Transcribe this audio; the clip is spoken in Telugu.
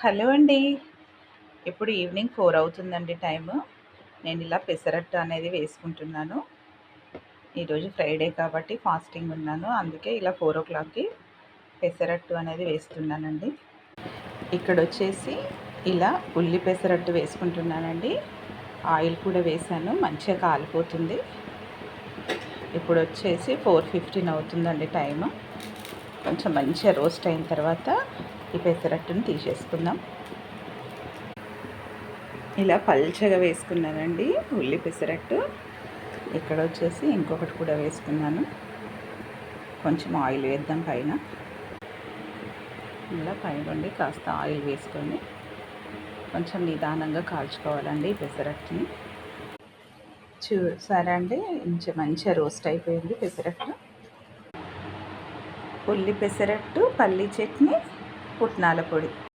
హలో అండి. ఇప్పుడు ఈవినింగ్ 4 అవుతుందండి టైము. నేను ఇలా పెసరట్టు అనేది వేసుకుంటున్నాను. ఈరోజు ఫ్రైడే కాబట్టి ఫాస్టింగ్ ఉన్నాను. అందుకే ఇలా 4:00కి పెసరట్టు అనేది వేస్తున్నానండి. ఇక్కడొచ్చేసి ఇలా ఉల్లి పెసరట్టు వేసుకుంటున్నానండి. ఆయిల్ కూడా వేసాను. మంచిగా కాలిపోతుంది. ఇప్పుడొచ్చేసి 4:15 అవుతుందండి టైము. కొంచెం మంచిగా రోస్ట్ అయిన తర్వాత ఈ పెసరట్టుని తీసేసుకుందాం. ఇలా పల్చగా వేసుకున్నానండి ఉల్లి పెసరట్టు. ఇక్కడ వచ్చేసి ఇంకొకటి కూడా వేసుకున్నాను. కొంచెం ఆయిల్ వేద్దాం పైన. ఇలా పైనుండి కాస్త ఆయిల్ వేసుకొని కొంచెం నిదానంగా కాల్చుకోవాలండి పెసరట్టుని. చూసారా అండి, కొంచెం మంచిగా రోస్ట్ అయిపోయింది పెసరట్టు. ఉల్లి పెసరట్టు, పల్లీ చట్నీ, పుట్నాల పొడి.